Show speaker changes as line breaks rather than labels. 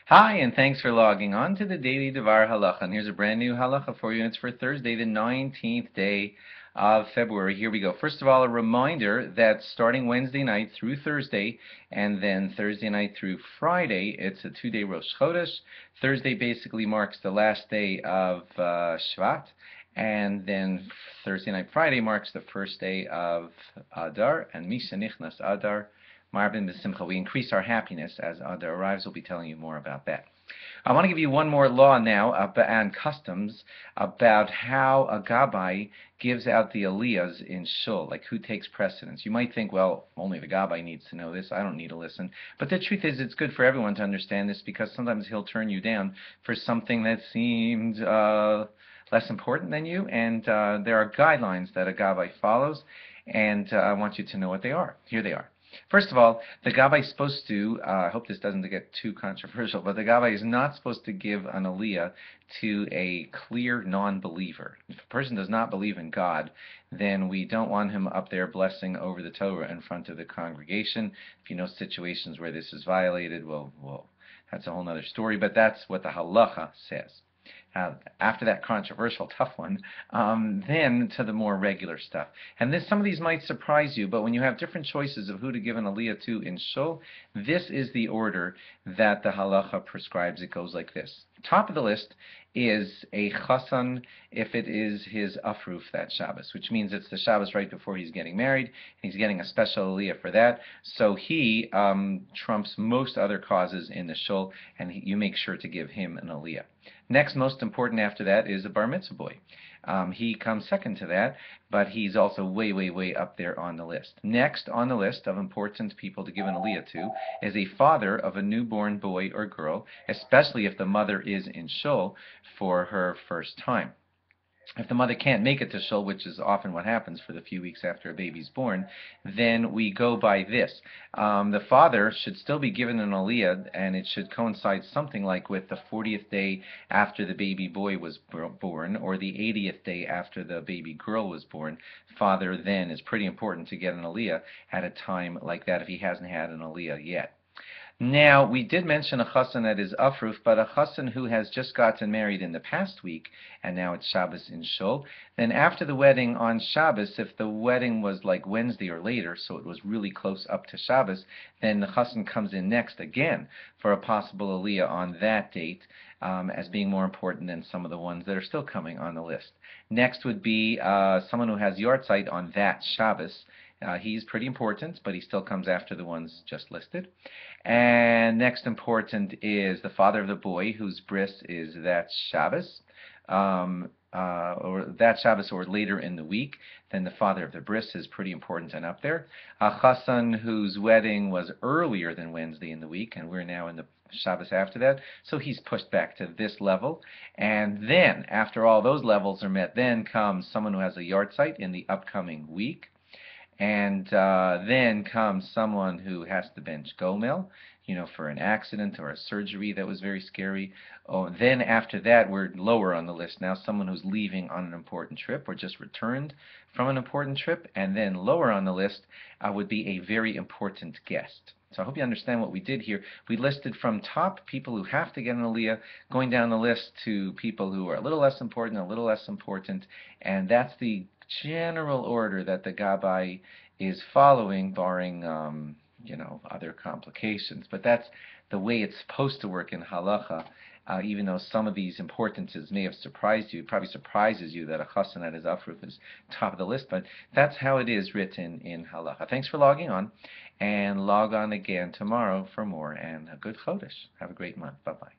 Hi, and thanks for logging on to the Daily DVAR Halacha. And here's a brand new halacha for you, and it's for Thursday, the 19th day of February. Here we go. First of all, a reminder that starting Wednesday night through Thursday, and then Thursday night through Friday, it's a 2-day Rosh Chodesh. Thursday basically marks the last day of Shvat, and then Thursday night, Friday marks the first day of Adar, and Misha Nichnas Adar. Marbin b'simcha. We increase our happiness as Adar arrives. We'll be telling you more about that. I want to give you one more law now and customs about how a gabbai gives out the aliyahs in shul, like who takes precedence. You might think, well, only the gabbai needs to know this. I don't need to listen. But the truth is, it's good for everyone to understand this because sometimes he'll turn you down for something that seemed less important than you, and there are guidelines that a gabbai follows, and I want you to know what they are. Here they are. First of all, the gabbai is supposed to, I hope this doesn't get too controversial, but the gabbai is not supposed to give an aliyah to a clear non-believer. If a person does not believe in God, then we don't want him up there blessing over the Torah in front of the congregation. If you know situations where this is violated, well, that's a whole other story, but that's what the halacha says. After that controversial, tough one, then to the more regular stuff. And some of these might surprise you, but when you have different choices of who to give an aliyah to in shul, this is the order that the halacha prescribes. It goes like this. Top of the list is a chassan if it is his afruf that Shabbos, which means it's the Shabbos right before he's getting married, and he's getting a special aliyah for that. So he trumps most other causes in the shul, and you make sure to give him an aliyah. Next, most important after that is a bar mitzvah boy. He comes second to that, but he's also way, way, way up there on the list. Next on the list of important people to give an aliyah to is a father of a newborn boy or girl, especially if the mother is in shul for her first time. If the mother can't make it to shul, which is often what happens for the few weeks after a baby's born, then we go by this. The father should still be given an aliyah, and it should coincide something like with the 40th day after the baby boy was born, or the 80th day after the baby girl was born. Father then is pretty important to get an aliyah at a time like that if he hasn't had an aliyah yet. Now, we did mention a chassan that is afruf, but a chassan who has just gotten married in the past week, and now it's Shabbos in shul, then after the wedding on Shabbos, if the wedding was like Wednesday or later, so it was really close up to Shabbos, then the chassan comes in next again for a possible aliyah on that date, as being more important than some of the ones that are still coming on the list. Next would be someone who has yahrzeit on that Shabbos. He's pretty important, but he still comes after the ones just listed. And next important is the father of the boy whose bris is that Shabbos, or that Shabbos or later in the week. Then the father of the bris is pretty important and up there. A chassan whose wedding was earlier than Wednesday in the week, and we're now in the Shabbos after that, so he's pushed back to this level. And then, after all those levels are met, then comes someone who has a yahrzeit in the upcoming week. And then comes someone who has to bench gomel, for an accident or a surgery that was very scary. Oh, then after that, we're lower on the list now, someone who's leaving on an important trip or just returned from an important trip. And then lower on the list would be a very important guest. So I hope you understand what we did here. We listed from top people who have to get an aliyah, going down the list to people who are a little less important, and that's the general order that the gabbai is following, barring other complications. But that's the way it's supposed to work in halacha. Even though some of these importances may have surprised you, it probably surprises you that a chassan that is afruf is top of the list, but that's how it is written in halacha. Thanks for logging on, and log on again tomorrow for more, and a good chodesh. Have a great month. Bye-bye.